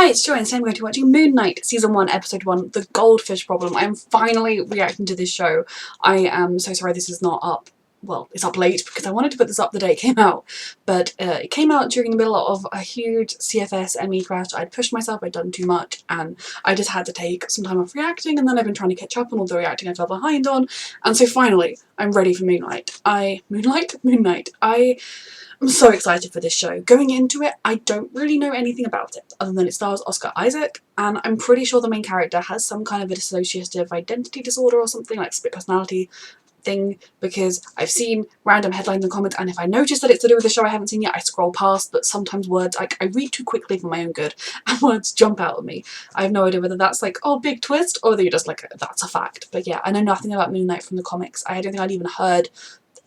Hi, it's Joy and today I'm going to be watching Moon Knight Season 1, Episode 1, The Goldfish Problem. I am finally reacting to this show. I am so sorry this is not up. Well, it's up late because I wanted to put this up the day it came out. But it came out during the middle of a huge CFS ME crash. I'd pushed myself, I'd done too much, and I just had to take some time off reacting, and then I've been trying to catch up on all the reacting I fell behind on. And so finally, I'm ready for Moon Knight. Moon Knight. I'm so excited for this show. Going into it, I don't really know anything about it, other than it stars Oscar Isaac, and I'm pretty sure the main character has some kind of a dissociative identity disorder or something, like split personality thing, because I've seen random headlines and comments, and if I notice that it's to do with the show I haven't seen yet, I scroll past, but sometimes words, I read too quickly for my own good, and words jump out at me. I have no idea whether that's like, oh, big twist, or whether you're just like, that's a fact. But yeah, I know nothing about Moon Knight from the comics. I don't think I'd even heard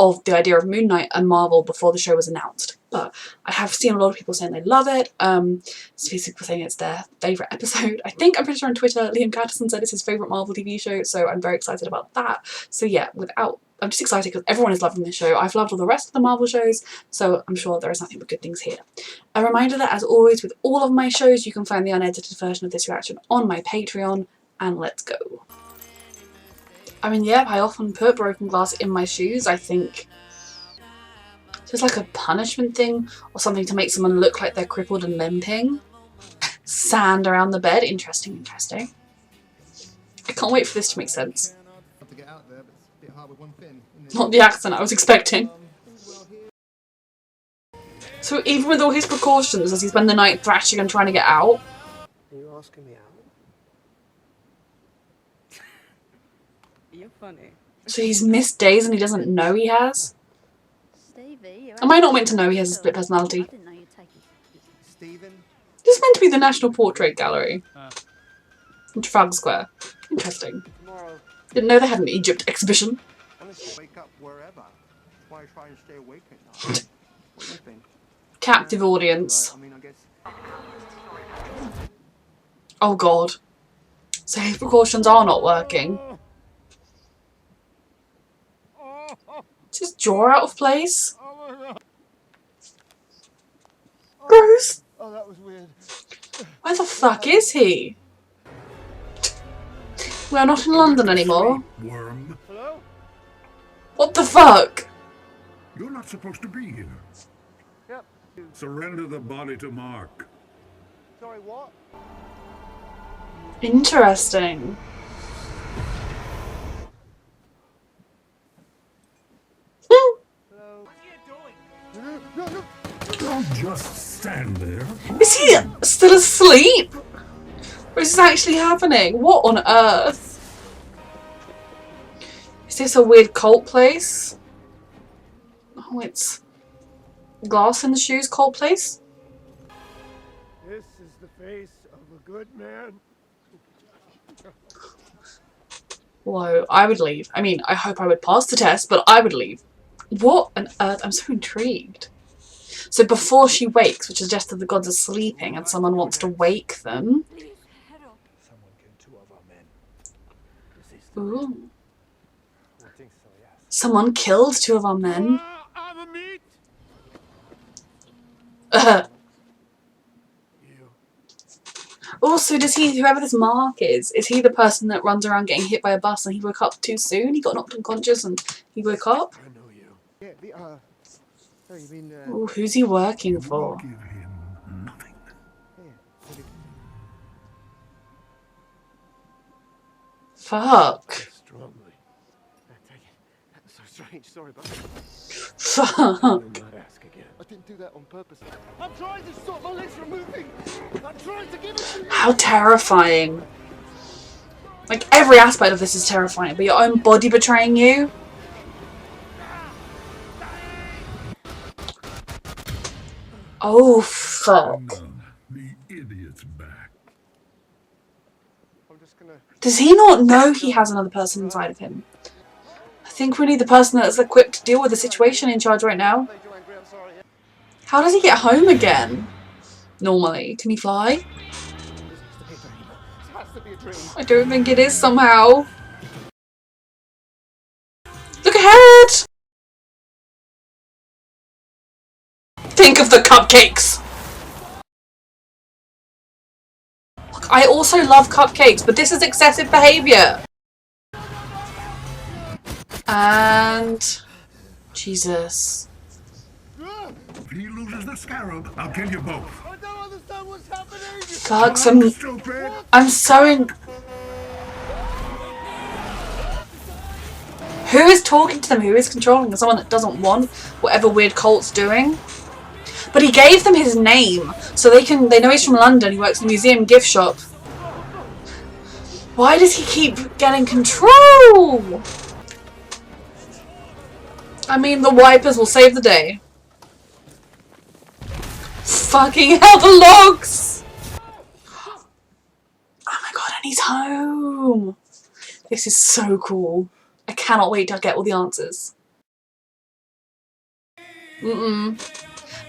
of the idea of Moon Knight and Marvel before the show was announced, but I have seen a lot of people saying they love it. People saying it's their favourite episode. I'm pretty sure on Twitter Liam Catterson said it's his favourite Marvel TV show, so I'm very excited about that. So yeah, I'm just excited because everyone is loving this show. I've loved all the rest of the Marvel shows, so I'm sure there is nothing but good things here. A reminder that, as always with all of my shows, you can find the unedited version of this reaction on my Patreon, and let's go. I mean, yeah, I often put broken glass in my shoes. I think it's like a punishment thing or something to make someone look like they're crippled and limping. Sand around the bed. Interesting, interesting. I can't wait for this to make sense. Not the accent I was expecting. So even with all his precautions, does he spend the night thrashing and trying to get out? Are you asking me out? You're funny. So he's missed days and he doesn't know he has? Am I not meant to know he has a split personality? This is meant to be the National Portrait Gallery in Trafalgar Square. Interesting. Didn't know they had an Egypt exhibition. Captive audience. Oh god. So his precautions are not working. Is his jaw out of place? Gross. Oh, that was weird. Where the fuck is he? We are not in London anymore. Worm. Hello? What the fuck? You're not supposed to be here. Yep. Surrender the body to Mark. Sorry, what? Interesting. Hello? What's he doing? No. Don't just stand there. Is he still asleep? Or is this actually happening? What on earth? Is this a weird cult place? Oh, it's glass in the shoes cult place? This is the face of a good man. Whoa, I would leave. I mean, I hope I would pass the test, but I would leave. What on earth? I'm so intrigued. So before she wakes, which suggests that the gods are sleeping and someone wants to wake them. Ooh. Someone killed two of our men. Also, does he, whoever this Mark is he the person that runs around getting hit by a bus and he woke up too soon? He got knocked unconscious and he woke up? I know you. Yeah, you mean, Ooh, who's he working for? Give him nothing. Fuck. Strongly. Take it. That's so strange. Sorry about that. Fuck. Not ask again. I didn't do that on purpose. I'm trying to stop my legs from moving. I'm trying to give it to you. How terrifying. Like, every aspect of this is terrifying, but your own body betraying you? Oh, fuck. The idiot's back. I'm just gonna... Does he not know he has another person inside of him? I think we need the person that's equipped to deal with the situation in charge right now. How does he get home again? Normally. Can he fly? I don't think it is somehow. Look ahead! Think of the cupcakes! I also love cupcakes, but this is excessive behaviour. And... Jesus. If he loses the scarab, I'll kill you both. I don't understand what's happening! Fuck, Stupid! I'm so in... Who is talking to them? Who is controlling them? Someone that doesn't want whatever weird cult's doing? But he gave them his name, so they know he's from London, he works in a museum gift shop. Why does he keep getting control? I mean, the wipers will save the day. Fucking hell, the logs! Oh my god, and he's home! This is so cool. I cannot wait to get all the answers.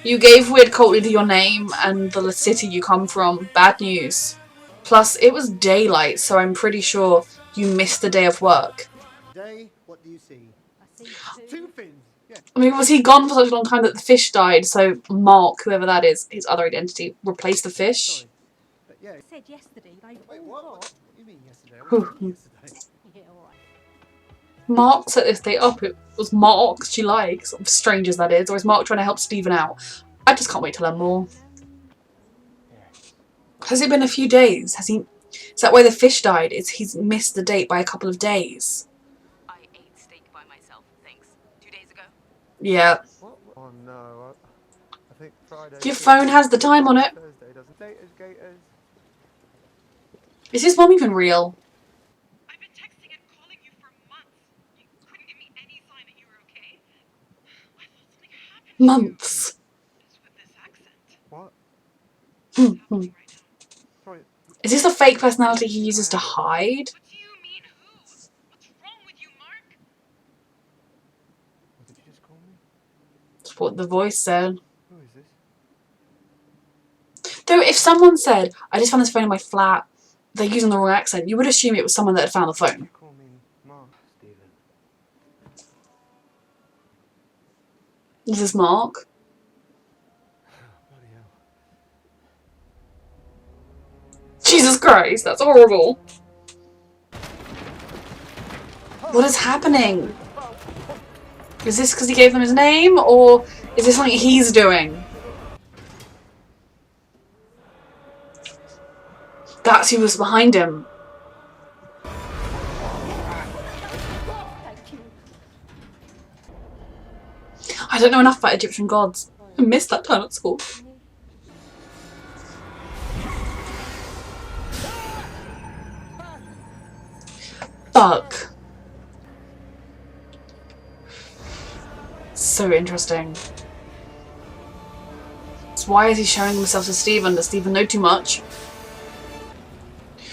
You gave weird cult leader your name and the city you come from. Bad news. Plus, it was daylight, so I'm pretty sure you missed the day of work. Day, what do you see? I see Two fins! Yeah. I mean, was he gone for such a long time that the fish died, so Mark, whoever that is, his other identity, replaced the fish? Sorry. But yeah. I said yesterday they Wait, all what? got... What do you mean yesterday? I wasn't here yesterday. Yeah, alright. Mark set this day up. It was Mark she likes, strange as that is, or is Mark trying to help Stephen out? I just can't wait to learn more. Has it been a few days? Has he? Is that why the fish died? He's missed the date by a couple of days? I ate steak by myself, thanks. 2 days ago. Yeah. What? Oh no. I think Friday. Your phone has the time on it. Thursday doesn't. Gators. Is his mom even real? I've been texting and calling you for months. You couldn't give me any sign that you were okay. I thought something happened to you. Months. Just with this accent. What? What's happening right now? Sorry. Is this a fake personality he uses to hide? What do you mean who? What's wrong with you, Mark? What did you just call me? That's what the voice said. Who is this? Though if someone said, I just found this phone in my flat, they're using the wrong accent, you would assume it was someone that had found the phone. You call me Mark, Stephen. Is this Mark? Bloody hell. Jesus Christ, that's horrible. What is happening? Is this because he gave them his name, or is this something he's doing? That's who was behind him. Thank you. I don't know enough about Egyptian gods. I missed that time at school. Fuck. So interesting. So why is he showing himself to Stephen? Does Stephen know too much?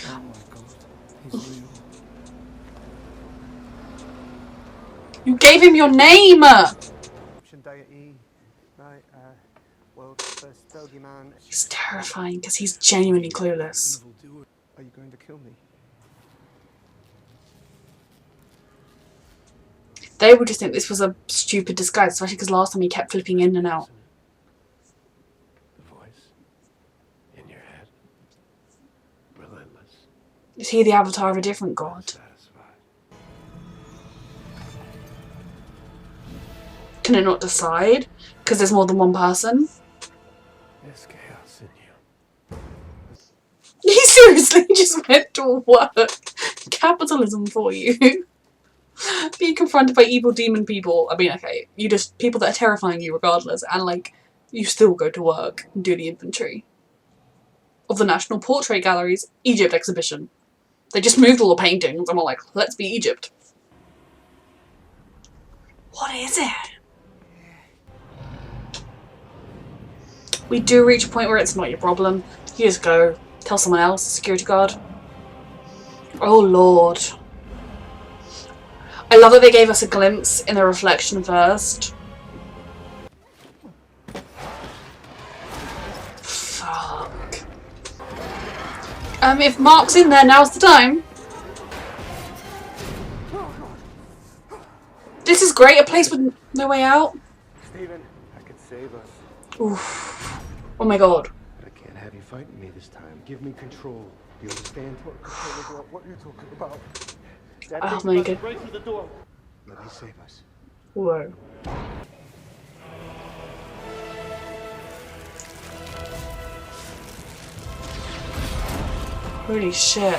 Oh my god. He's real. You gave him your name! Egyptian deity. Right, world's first bogeyman. He's terrifying because he's genuinely clueless. Evildoer. Are you going to kill me? They would just think this was a stupid disguise, especially because last time he kept flipping in and out. The voice in your head. Relentless. Is he the avatar of a different god? Satisfied. Can it not decide? Because there's more than one person? There's chaos in you. He seriously just went to work. Capitalism for you. Being confronted by evil demon people. I mean, okay, you just, people that are terrifying you regardless, and like, you still go to work and do the inventory of the National Portrait Gallery's Egypt exhibition. They just moved all the paintings and were like, let's be Egypt. What is it? We do reach a point where it's not your problem. You just go, tell someone else, security guard. Oh lord. I love that they gave us a glimpse in the reflection first. Fuck. If Mark's in there, now's the time. This is great, a place with no way out. Stephen, I could save us. Oof. Oh my god. But I can't have you fighting me this time. Give me control. You understand? What are you talking about? Oh my god. Right through the door. Let me save us. Whoa. Holy shit.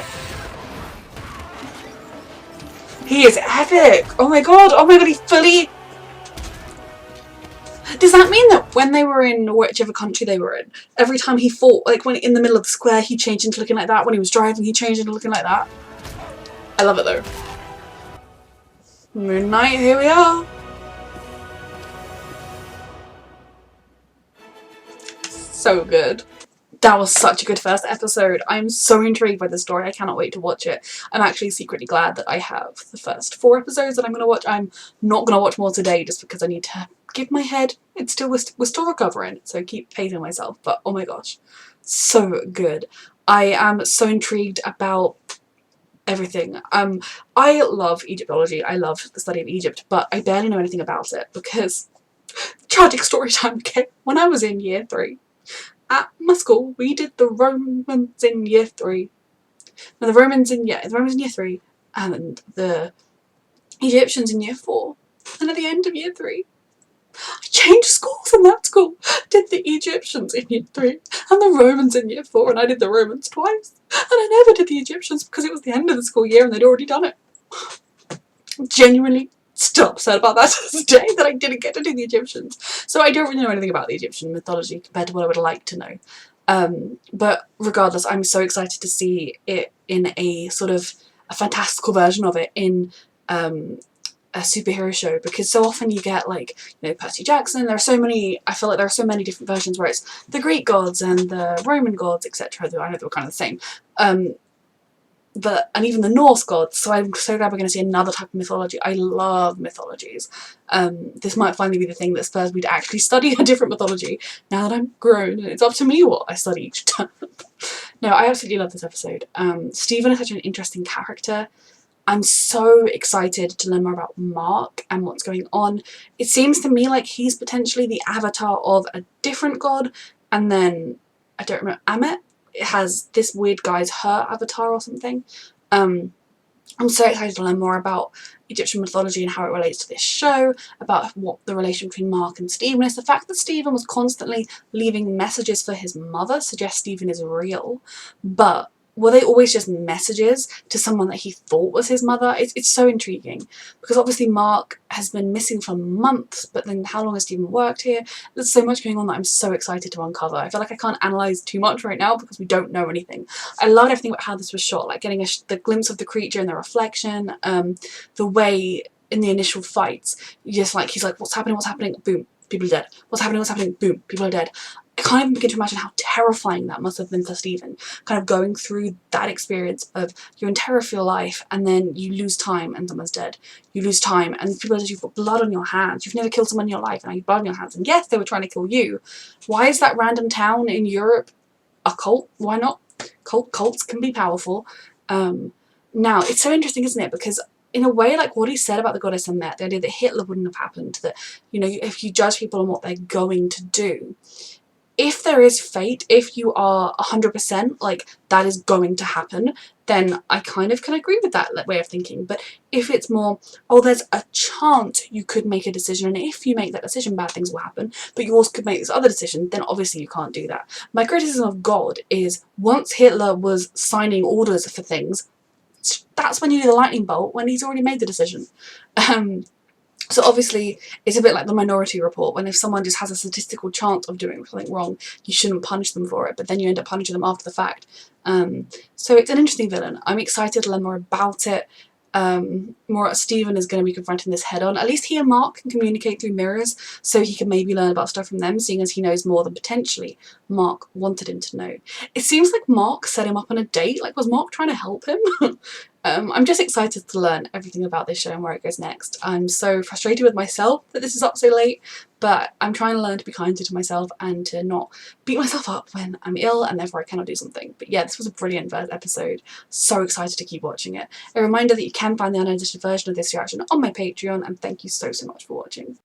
He is epic! Oh my god, he fully... Does that mean that when they were in whichever country they were in, every time he fought, like when in the middle of the square he changed into looking like that, when he was driving he changed into looking like that? I love it though. Moon Knight, here we are! So good. That was such a good first episode. I'm so intrigued by the story. I cannot wait to watch it. I'm actually secretly glad that I have the first 4 episodes that I'm going to watch. I'm not going to watch more today just because I need to give my head. We're still recovering, so keep pacing myself. But oh my gosh, so good. I am so intrigued about everything. I love Egyptology. I love the study of Egypt, but I barely know anything about it because tragic story time. Okay, when I was in year 3. At my school, we did the Romans in year 3. No, the Romans in year 3, and the Egyptians in year 4. And at the end of year 3, I changed schools in that school. Did the Egyptians in year 3 and the Romans in year 4, and I did the Romans twice. And I never did the Egyptians because it was the end of the school year and they'd already done it. I'm genuinely still upset about that to this day, that I didn't get to do the Egyptians. So I don't really know anything about the Egyptian mythology compared to what I would like to know. But regardless, I'm so excited to see it in a sort of a fantastical version of it in a superhero show, because so often you get, like, you know, Percy Jackson. There are so many, I feel like there are so many different versions where it's the Greek gods and the Roman gods, etc. Though I know they were kind of the same. And even the Norse gods, so I'm so glad we're going to see another type of mythology. I love mythologies. This might finally be the thing that spurs me to actually study a different mythology now that I'm grown, and it's up to me what I study each time. No, I absolutely love this episode. Stephen is such an interesting character. I'm so excited to learn more about Mark and what's going on. It seems to me like he's potentially the avatar of a different god, and then, I don't remember, Amet? It has this weird guy's her avatar or something. I'm so excited to learn more about Egyptian mythology and how it relates to this show, about what the relation between Mark and Stephen is. The fact that Stephen was constantly leaving messages for his mother suggests Stephen is real, but were they always just messages to someone that he thought was his mother? It's so intriguing, because obviously Mark has been missing for months, but then how long has Stephen worked here? There's so much going on that I'm so excited to uncover. I feel like I can't analyse too much right now because we don't know anything. I loved everything about how this was shot, like getting the glimpse of the creature and the reflection, the way in the initial fights, just like, he's like, what's happening, boom, people are dead. What's happening, boom, people are dead. I can't even begin to imagine how terrifying that must have been for Stephen, kind of going through that experience of you're in terror for your life and then you lose time and someone's dead. You lose time and people are dead, you've got blood on your hands. You've never killed someone in your life and now you've blood on your hands. And yes, they were trying to kill you. Why is that random town in Europe a cult? Why not? Cults can be powerful. Now, it's so interesting, isn't it? Because in a way, like what he said about the goddess Amet, the idea that Hitler wouldn't have happened, that, you know, if you judge people on what they're going to do, if there is fate, if you are 100% like that is going to happen, then I kind of can agree with that way of thinking. But if it's more, oh, there's a chance you could make a decision, and if you make that decision, bad things will happen, but you also could make this other decision, then obviously you can't do that. My criticism of God is, once Hitler was signing orders for things, that's when you do the lightning bolt, when he's already made the decision. So obviously it's a bit like the Minority Report, when if someone just has a statistical chance of doing something wrong, you shouldn't punish them for it, but then you end up punishing them after the fact. So it's an interesting villain. I'm excited to learn more about it. Stephen is going to be confronting this head on. At least he and Mark can communicate through mirrors, so he can maybe learn about stuff from them, seeing as he knows more than potentially Mark wanted him to know. It seems like Mark set him up on a date. Like, was Mark trying to help him? I'm just excited to learn everything about this show and where it goes next. I'm so frustrated with myself that this is up so late, but I'm trying to learn to be kinder to myself and to not beat myself up when I'm ill and therefore I cannot do something. But yeah, this was a brilliant episode. So excited to keep watching it. A reminder that you can find the unedited version of this reaction on my Patreon, and thank you so much for watching.